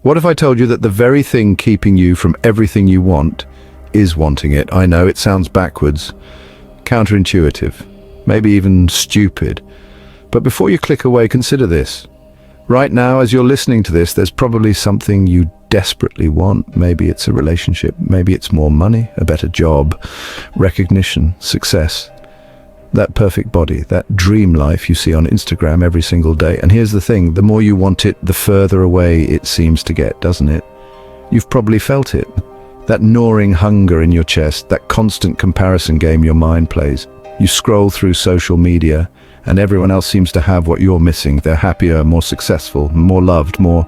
What if I told you that the very thing keeping you from everything you want is wanting it? I know it sounds backwards, counterintuitive, maybe even stupid. But before you click away, consider this. Right now, as you're listening to this, there's probably something you desperately want. Maybe it's a relationship, maybe it's more money, a better job, recognition, success. That perfect body, that dream life you see on Instagram every single day. And here's the thing, the more you want it, the further away it seems to get, doesn't it? You've probably felt it. That gnawing hunger in your chest, that constant comparison game your mind plays. You scroll through social media, and everyone else seems to have what you're missing. They're happier, more successful, more loved, more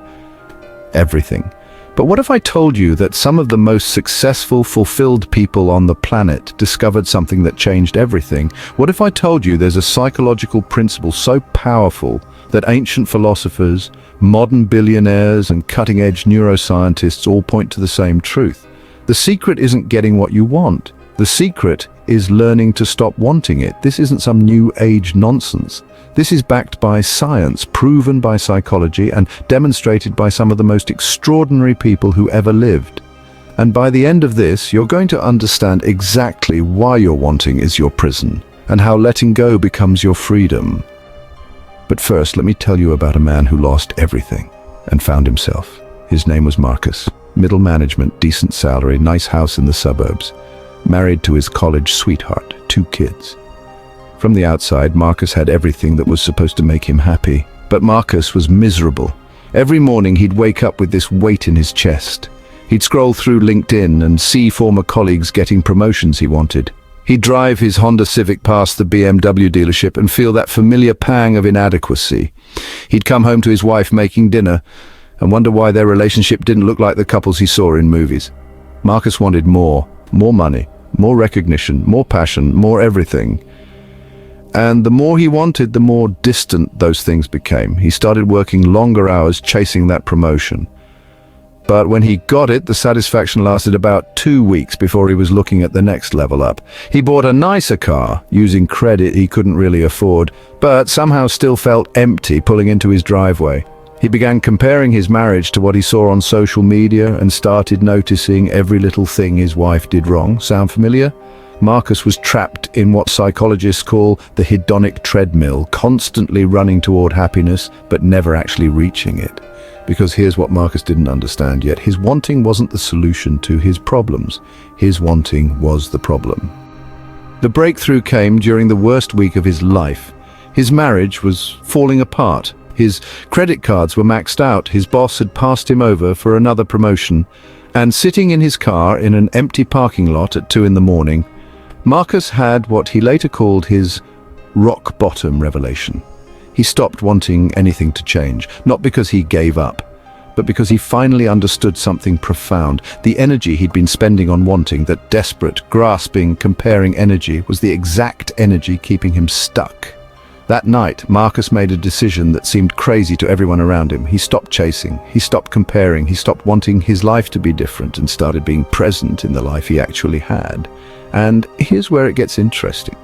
everything. But what if I told you that some of the most successful, fulfilled people on the planet discovered something that changed everything? What if I told you there's a psychological principle so powerful that ancient philosophers, modern billionaires, and cutting-edge neuroscientists all point to the same truth? The secret isn't getting what you want. The secret is learning to stop wanting it. This isn't some new age nonsense. This is backed by science, proven by psychology, and demonstrated by some of the most extraordinary people who ever lived. And by the end of this, you're going to understand exactly why your wanting is your prison, and how letting go becomes your freedom. But first, let me tell you about a man who lost everything and found himself. His name was Marcus. Middle management, decent salary, nice house in the suburbs. Married to his college sweetheart, 2 kids. From the outside, Marcus had everything that was supposed to make him happy. But Marcus was miserable. Every morning he'd wake up with this weight in his chest. He'd scroll through LinkedIn and see former colleagues getting promotions he wanted. He'd drive his Honda Civic past the BMW dealership and feel that familiar pang of inadequacy. He'd come home to his wife making dinner and wonder why their relationship didn't look like the couples he saw in movies. Marcus wanted more money, more recognition, more passion, more everything. And the more he wanted, the more distant those things became. He started working longer hours chasing that promotion. But when he got it, the satisfaction lasted about 2 weeks before he was looking at the next level up. He bought a nicer car, using credit he couldn't really afford, but somehow still felt empty pulling into his driveway. He began comparing his marriage to what he saw on social media and started noticing every little thing his wife did wrong. Sound familiar? Marcus was trapped in what psychologists call the hedonic treadmill, constantly running toward happiness, but never actually reaching it. Because here's what Marcus didn't understand yet. His wanting wasn't the solution to his problems. His wanting was the problem. The breakthrough came during the worst week of his life. His marriage was falling apart. His credit cards were maxed out. His boss had passed him over for another promotion. And sitting in his car in an empty parking lot at 2 in the morning, Marcus had what he later called his rock bottom revelation. He stopped wanting anything to change, not because he gave up, but because he finally understood something profound. The energy he'd been spending on wanting, that desperate, grasping, comparing energy, was the exact energy keeping him stuck. That night, Marcus made a decision that seemed crazy to everyone around him. He stopped chasing, he stopped comparing, he stopped wanting his life to be different and started being present in the life he actually had. And here's where it gets interesting.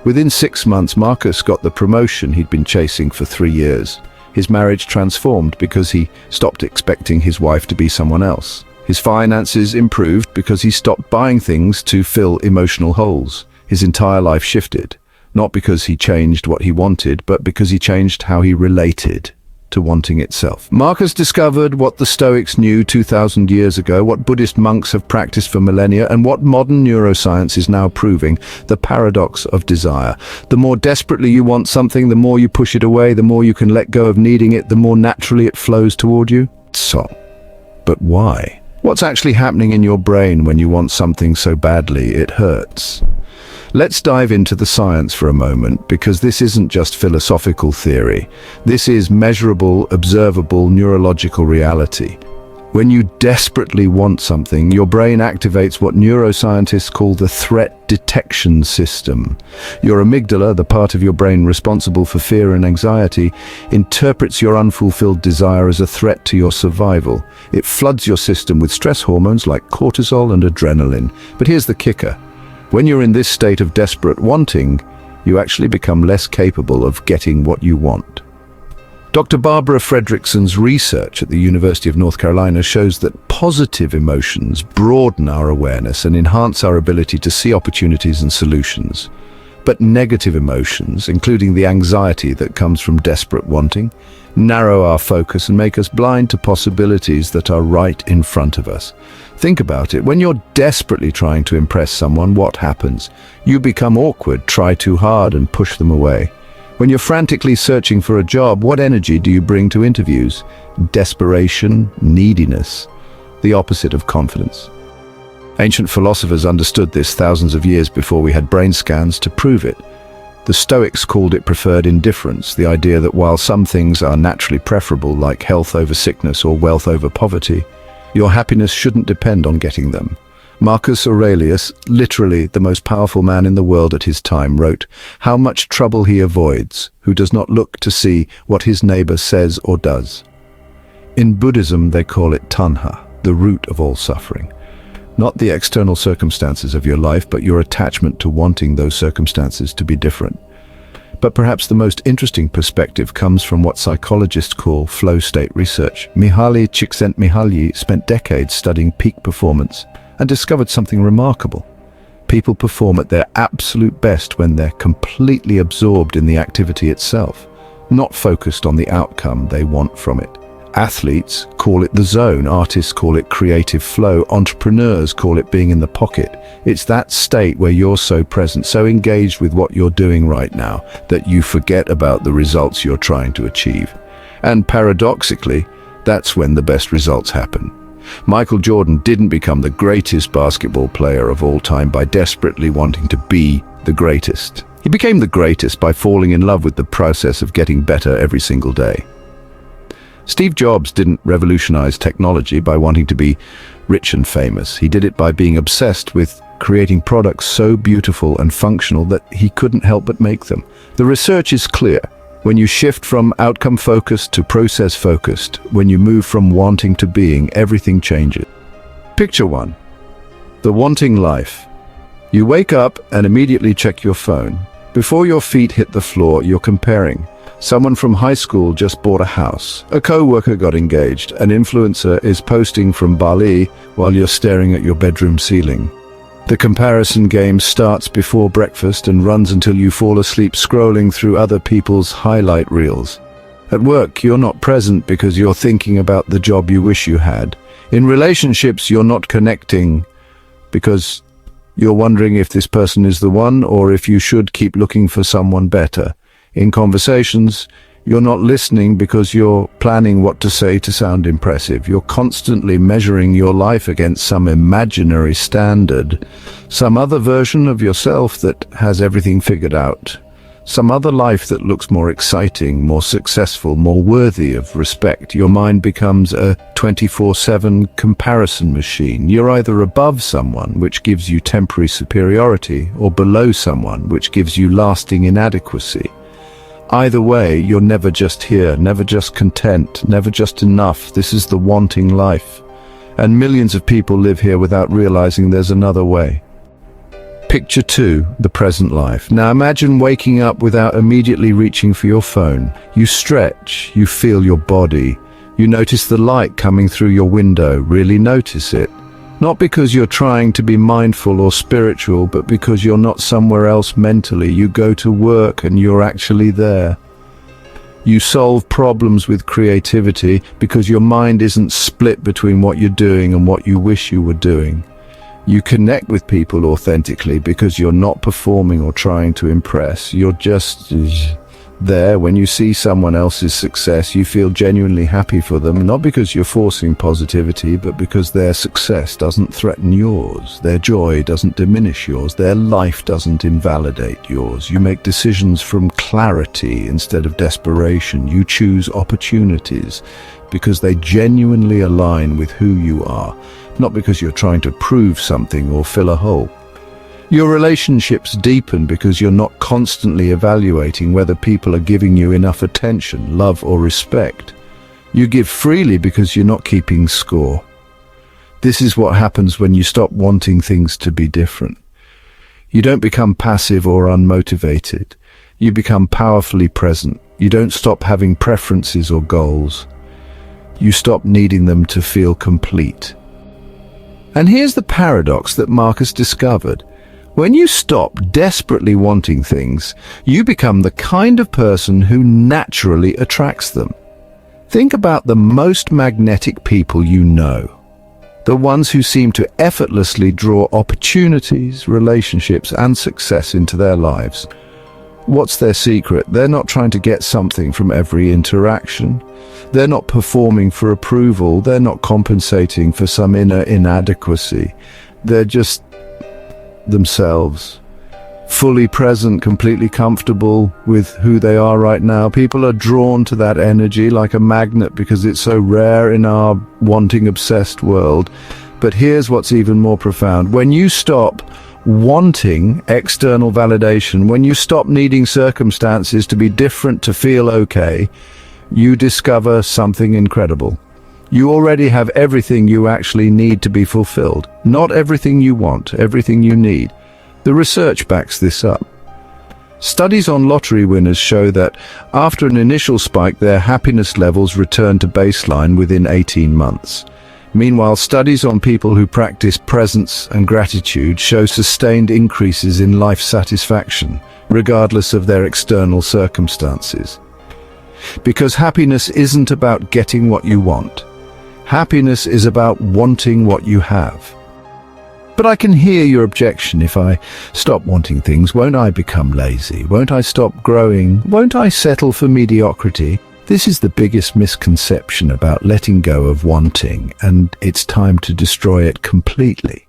Within 6 months, Marcus got the promotion he'd been chasing for 3 years. His marriage transformed because he stopped expecting his wife to be someone else. His finances improved because he stopped buying things to fill emotional holes. His entire life shifted. Not because he changed what he wanted, but because he changed how he related to wanting itself. Marcus discovered what the Stoics knew 2,000 years ago, what Buddhist monks have practiced for millennia, and what modern neuroscience is now proving: the paradox of desire. The more desperately you want something, the more you push it away, the more you can let go of needing it, the more naturally it flows toward you. So, but why? What's actually happening in your brain when you want something so badly it hurts? Let's dive into the science for a moment, because this isn't just philosophical theory. This is measurable, observable, neurological reality. When you desperately want something, your brain activates what neuroscientists call the threat detection system. Your amygdala, the part of your brain responsible for fear and anxiety, interprets your unfulfilled desire as a threat to your survival. It floods your system with stress hormones like cortisol and adrenaline. But here's the kicker. When you're in this state of desperate wanting, you actually become less capable of getting what you want. Dr. Barbara Fredrickson's research at the University of North Carolina shows that positive emotions broaden our awareness and enhance our ability to see opportunities and solutions. But negative emotions, including the anxiety that comes from desperate wanting, narrow our focus and make us blind to possibilities that are right in front of us. Think about it. When you're desperately trying to impress someone, what happens? You become awkward, try too hard, and push them away. When you're frantically searching for a job, what energy do you bring to interviews? Desperation, neediness, the opposite of confidence. Ancient philosophers understood this thousands of years before we had brain scans to prove it. The Stoics called it preferred indifference, the idea that while some things are naturally preferable, like health over sickness or wealth over poverty, your happiness shouldn't depend on getting them. Marcus Aurelius, literally the most powerful man in the world at his time, wrote, "How much trouble he avoids, who does not look to see what his neighbor says or does." In Buddhism, they call it tanha, the root of all suffering. Not the external circumstances of your life, but your attachment to wanting those circumstances to be different. But perhaps the most interesting perspective comes from what psychologists call flow state research. Mihaly Csikszentmihalyi spent decades studying peak performance and discovered something remarkable. People perform at their absolute best when they're completely absorbed in the activity itself, not focused on the outcome they want from it. Athletes call it the zone, artists call it creative flow, entrepreneurs call it being in the pocket. It's that state where you're so present, so engaged with what you're doing right now, that you forget about the results you're trying to achieve. And paradoxically, that's when the best results happen. Michael Jordan didn't become the greatest basketball player of all time by desperately wanting to be the greatest. He became the greatest by falling in love with the process of getting better every single day. Steve Jobs didn't revolutionize technology by wanting to be rich and famous. He did it by being obsessed with creating products so beautiful and functional that he couldn't help but make them. The research is clear. When you shift from outcome-focused to process-focused, when you move from wanting to being, everything changes. Picture 1. The wanting life. You wake up and immediately check your phone. Before your feet hit the floor, you're comparing. Someone from high school just bought a house. A co-worker got engaged. An influencer is posting from Bali while you're staring at your bedroom ceiling. The comparison game starts before breakfast and runs until you fall asleep scrolling through other people's highlight reels. At work, you're not present because you're thinking about the job you wish you had. In relationships, you're not connecting because you're wondering if this person is the one or if you should keep looking for someone better. In conversations, you're not listening because you're planning what to say to sound impressive. You're constantly measuring your life against some imaginary standard, some other version of yourself that has everything figured out, some other life that looks more exciting, more successful, more worthy of respect. Your mind becomes a 24/7 comparison machine. You're either above someone, which gives you temporary superiority, or below someone, which gives you lasting inadequacy. Either way, you're never just here, never just content, never just enough. This is the wanting life. And millions of people live here without realizing there's another way. Picture 2, the present life. Now imagine waking up without immediately reaching for your phone. You stretch, you feel your body. You notice the light coming through your window, really notice it. Not because you're trying to be mindful or spiritual, but because you're not somewhere else mentally. You go to work and you're actually there. You solve problems with creativity because your mind isn't split between what you're doing and what you wish you were doing. You connect with people authentically because you're not performing or trying to impress. You're just there. When you see someone else's success, you feel genuinely happy for them, not because you're forcing positivity, but because their success doesn't threaten yours. Their joy doesn't diminish yours. Their life doesn't invalidate yours. You make decisions from clarity instead of desperation. You choose opportunities because they genuinely align with who you are, not because you're trying to prove something or fill a hole. Your relationships deepen because you're not constantly evaluating whether people are giving you enough attention, love, or respect. You give freely because you're not keeping score. This is what happens when you stop wanting things to be different. You don't become passive or unmotivated. You become powerfully present. You don't stop having preferences or goals. You stop needing them to feel complete. And here's the paradox that Marcus discovered. When you stop desperately wanting things, you become the kind of person who naturally attracts them. Think about the most magnetic people you know. The ones who seem to effortlessly draw opportunities, relationships, and success into their lives. What's their secret? They're not trying to get something from every interaction. They're not performing for approval. They're not compensating for some inner inadequacy. They're just themselves, fully present, completely comfortable with who they are right now. People are drawn to that energy like a magnet because it's so rare in our wanting obsessed world. But here's what's even more profound. When you stop wanting external validation, when you stop needing circumstances to be different to feel okay, you discover something incredible. You already have everything you actually need to be fulfilled. Not everything you want, everything you need. The research backs this up. Studies on lottery winners show that after an initial spike, their happiness levels return to baseline within 18 months. Meanwhile, studies on people who practice presence and gratitude show sustained increases in life satisfaction, regardless of their external circumstances. Because happiness isn't about getting what you want. Happiness is about wanting what you have. But I can hear your objection. If I stop wanting things, won't I become lazy? Won't I stop growing? Won't I settle for mediocrity? This is the biggest misconception about letting go of wanting, and it's time to destroy it completely.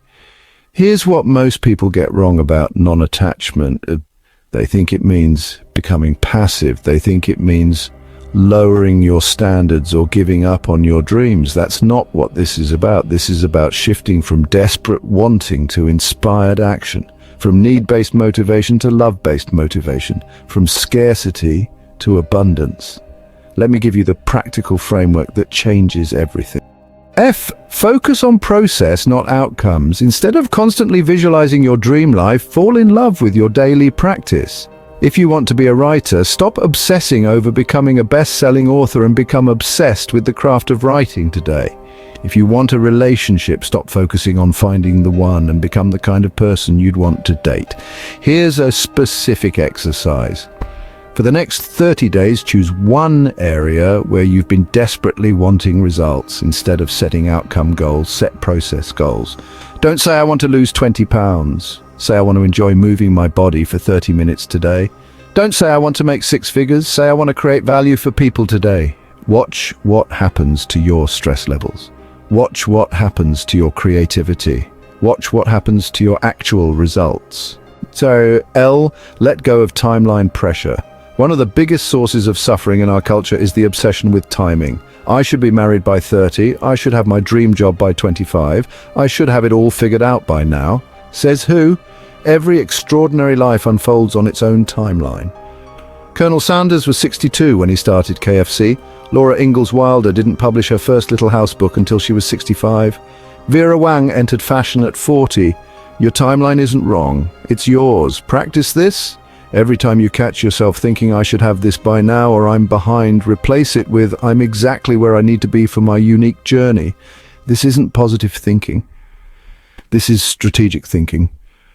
Here's what most people get wrong about non-attachment. They think it means becoming passive. They think it means lowering your standards or giving up on your dreams. That's not what this is about. This is about shifting from desperate wanting to inspired action, from need-based motivation to love-based motivation, from scarcity to abundance. Let me give you the practical framework that changes everything. Focus on process, not outcomes. Instead of constantly visualizing your dream life, fall in love with your daily practice. If you want to be a writer, stop obsessing over becoming a best-selling author and become obsessed with the craft of writing today. If you want a relationship, stop focusing on finding the one and become the kind of person you'd want to date. Here's a specific exercise. For the next 30 days, choose one area where you've been desperately wanting results. Instead of setting outcome goals, set process goals. Don't say, I want to lose 20 pounds. Say, I want to enjoy moving my body for 30 minutes today. Don't say, I want to make 6 figures. Say, I want to create value for people today. Watch what happens to your stress levels. Watch what happens to your creativity. Watch what happens to your actual results. So, let go of timeline pressure. One of the biggest sources of suffering in our culture is the obsession with timing. I should be married by 30. I should have my dream job by 25. I should have it all figured out by now. Says who? Every extraordinary life unfolds on its own timeline. Colonel Sanders was 62 when he started KFC. Laura Ingalls Wilder didn't publish her first Little House book until she was 65. Vera Wang entered fashion at 40. Your timeline isn't wrong. It's yours. Practice this. Every time you catch yourself thinking I should have this by now or I'm behind, replace it with I'm exactly where I need to be for my unique journey. This isn't positive thinking. This is strategic thinking.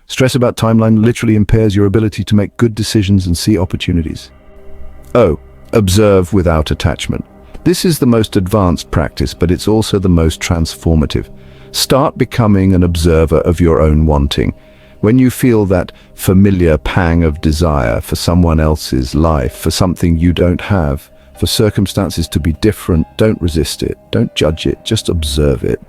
Stress about timeline literally impairs your ability to make good decisions and see opportunities. Observe without attachment. This is the most advanced practice, but it's also the most transformative. Start becoming an observer of your own wanting. When you feel that familiar pang of desire for someone else's life, for something you don't have, for circumstances to be different, don't resist it. Don't judge it. Just observe it.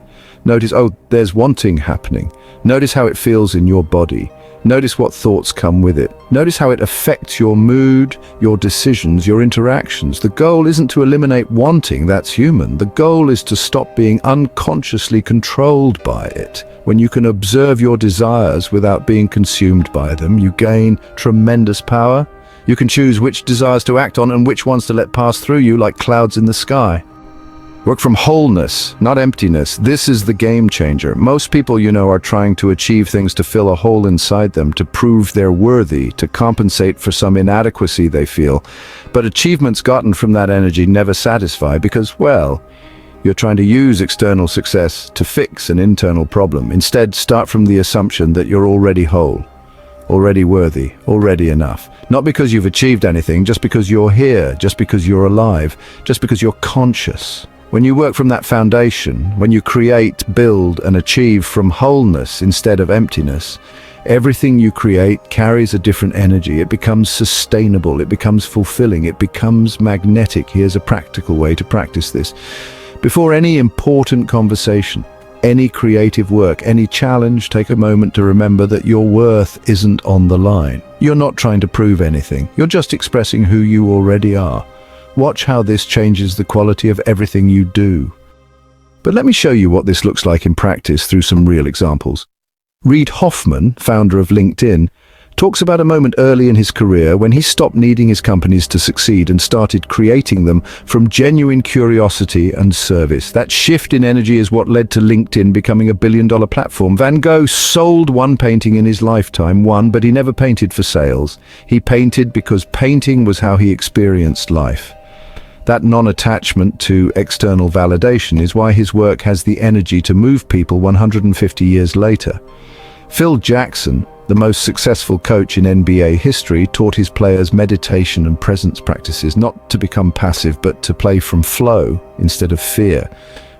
Notice, there's wanting happening. Notice how it feels in your body. Notice what thoughts come with it. Notice how it affects your mood, your decisions, your interactions. The goal isn't to eliminate wanting, that's human. The goal is to stop being unconsciously controlled by it. When you can observe your desires without being consumed by them, you gain tremendous power. You can choose which desires to act on and which ones to let pass through you like clouds in the sky. Work from wholeness, not emptiness. This is the game changer. Most people, are trying to achieve things to fill a hole inside them, to prove they're worthy, to compensate for some inadequacy they feel. But achievements gotten from that energy never satisfy because, well, you're trying to use external success to fix an internal problem. Instead, start from the assumption that you're already whole, already worthy, already enough. Not because you've achieved anything, just because you're here, just because you're alive, just because you're conscious. When you work from that foundation, when you create, build, and achieve from wholeness instead of emptiness, everything you create carries a different energy. It becomes sustainable, it becomes fulfilling, it becomes magnetic. Here's a practical way to practice this. Before any important conversation, any creative work, any challenge, take a moment to remember that your worth isn't on the line. You're not trying to prove anything. You're just expressing who you already are. Watch how this changes the quality of everything you do. But let me show you what this looks like in practice through some real examples. Reid Hoffman, founder of LinkedIn, talks about a moment early in his career when he stopped needing his companies to succeed and started creating them from genuine curiosity and service. That shift in energy is what led to LinkedIn becoming a billion-dollar platform. Van Gogh sold one painting in his lifetime, but he never painted for sales. He painted because painting was how he experienced life. That non-attachment to external validation is why his work has the energy to move people 150 years later. Phil Jackson, the most successful coach in NBA history, taught his players meditation and presence practices, not to become passive, but to play from flow instead of fear.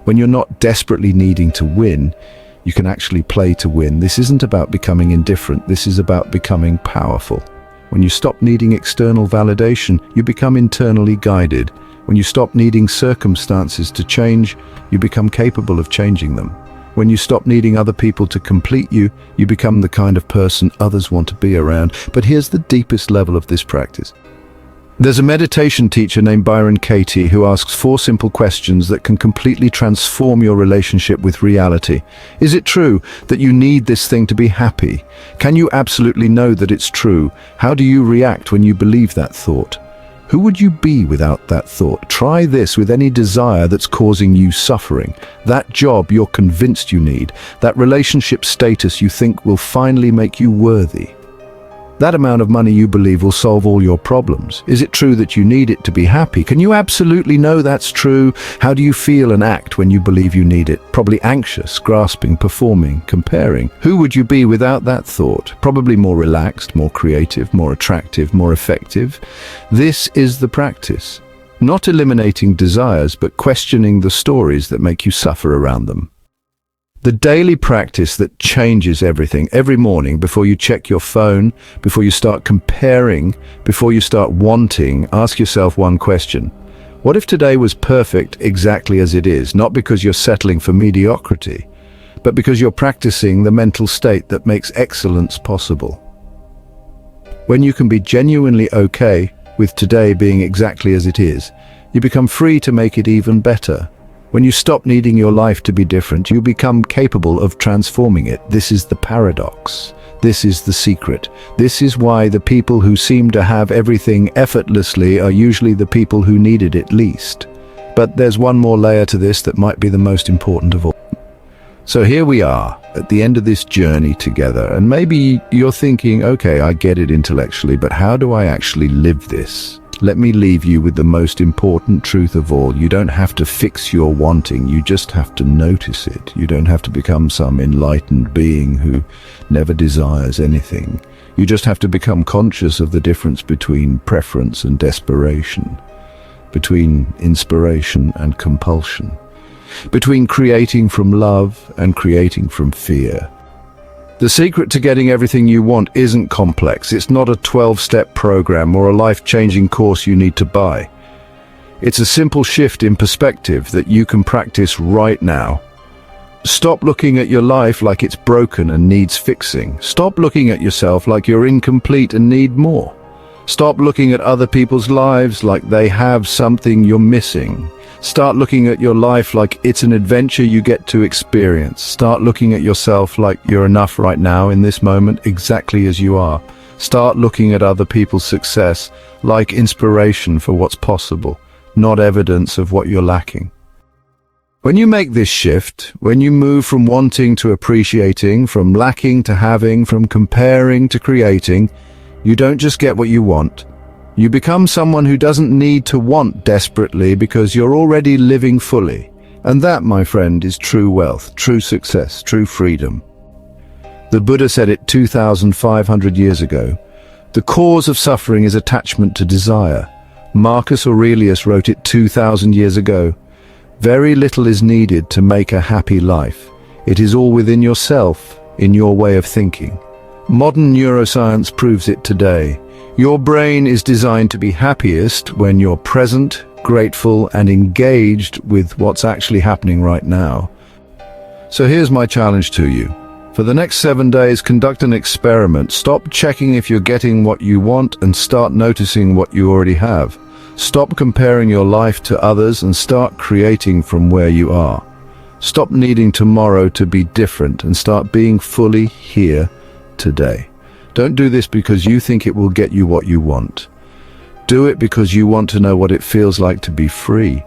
When you're not desperately needing to win, you can actually play to win. This isn't about becoming indifferent, this is about becoming powerful. When you stop needing external validation, you become internally guided. When you stop needing circumstances to change, you become capable of changing them. When you stop needing other people to complete you, you become the kind of person others want to be around. But here's the deepest level of this practice. There's a meditation teacher named Byron Katie who asks 4 simple questions that can completely transform your relationship with reality. Is it true that you need this thing to be happy? Can you absolutely know that it's true? How do you react when you believe that thought? Who would you be without that thought? Try this with any desire that's causing you suffering. That job you're convinced you need. That relationship status you think will finally make you worthy. That amount of money you believe will solve all your problems. Is it true that you need it to be happy? Can you absolutely know that's true? How do you feel and act when you believe you need it? Probably anxious, grasping, performing, comparing. Who would you be without that thought? Probably more relaxed, more creative, more attractive, more effective. This is the practice. Not eliminating desires, but questioning the stories that make you suffer around them. The daily practice that changes everything. Every morning, before you check your phone, before you start comparing, before you start wanting, ask yourself one question. What if today was perfect exactly as it is? Not because you're settling for mediocrity, but because you're practicing the mental state that makes excellence possible. When you can be genuinely okay with today being exactly as it is, you become free to make it even better. When you stop needing your life to be different, you become capable of transforming it. This is the paradox. This is the secret. This is why the people who seem to have everything effortlessly are usually the people who needed it least. But there's one more layer to this that might be the most important of all. So here we are, at the end of this journey together, and maybe you're thinking, okay, I get it intellectually, but how do I actually live this? Let me leave you with the most important truth of all. You don't have to fix your wanting, you just have to notice it. You don't have to become some enlightened being who never desires anything. You just have to become conscious of the difference between preference and desperation, between inspiration and compulsion, between creating from love and creating from fear. The secret to getting everything you want isn't complex. It's not a 12-step program or a life-changing course you need to buy. It's a simple shift in perspective that you can practice right now. Stop looking at your life like it's broken and needs fixing. Stop looking at yourself like you're incomplete and need more. Stop looking at other people's lives like they have something you're missing. Start looking at your life like it's an adventure you get to experience. Start looking at yourself like you're enough right now in this moment, exactly as you are. Start looking at other people's success like inspiration for what's possible, not evidence of what you're lacking. When you make this shift, when you move from wanting to appreciating, from lacking to having, from comparing to creating, you don't just get what you want. You become someone who doesn't need to want desperately because you're already living fully. And that, my friend, is true wealth, true success, true freedom. The Buddha said it 2,500 years ago. The cause of suffering is attachment to desire. Marcus Aurelius wrote it 2,000 years ago. Very little is needed to make a happy life. It is all within yourself, in your way of thinking. Modern neuroscience proves it today. Your brain is designed to be happiest when you're present, grateful, and engaged with what's actually happening right now. So here's my challenge to you. For the next 7 days, conduct an experiment. Stop checking if you're getting what you want and start noticing what you already have. Stop comparing your life to others and start creating from where you are. Stop needing tomorrow to be different and start being fully here today. Don't do this because you think it will get you what you want. Do it because you want to know what it feels like to be free.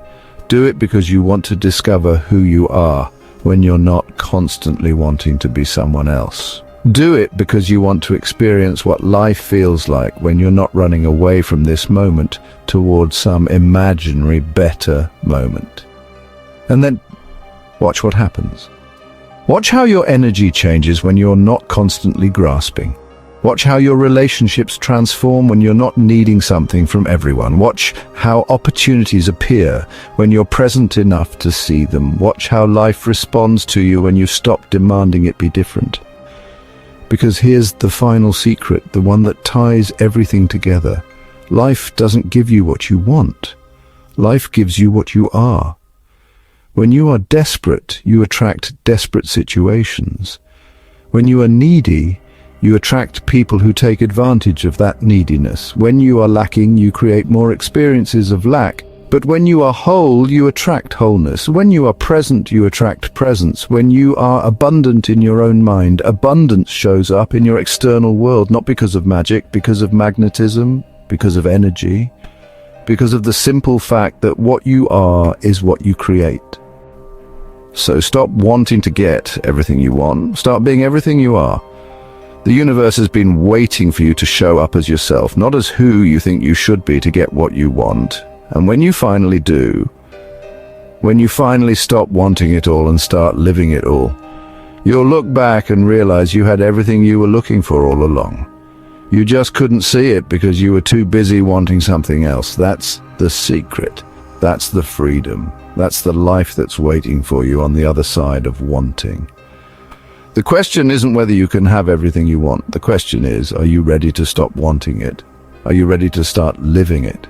Do it because you want to discover who you are when you're not constantly wanting to be someone else. Do it because you want to experience what life feels like when you're not running away from this moment towards some imaginary better moment. And then watch what happens. Watch how your energy changes when you're not constantly grasping. Watch how your relationships transform when you're not needing something from everyone. Watch how opportunities appear when you're present enough to see them. Watch how life responds to you when you stop demanding it be different. Because here's the final secret, the one that ties everything together. Life doesn't give you what you want. Life gives you what you are. When you are desperate, you attract desperate situations. When you are needy, you attract people who take advantage of that neediness. When you are lacking, you create more experiences of lack. But when you are whole, you attract wholeness. When you are present, you attract presence. When you are abundant in your own mind, abundance shows up in your external world, not because of magic, because of magnetism, because of energy, because of the simple fact that what you are is what you create. So stop wanting to get everything you want. Start being everything you are. The universe has been waiting for you to show up as yourself, not as who you think you should be to get what you want. And when you finally do, when you finally stop wanting it all and start living it all, you'll look back and realize you had everything you were looking for all along. You just couldn't see it because you were too busy wanting something else. That's the secret. That's the freedom. That's the life that's waiting for you on the other side of wanting. The question isn't whether you can have everything you want. The question is, are you ready to stop wanting it? Are you ready to start living it?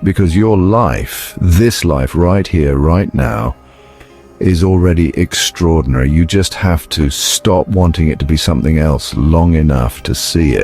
Because your life, this life right here, right now, is already extraordinary. You just have to stop wanting it to be something else long enough to see it.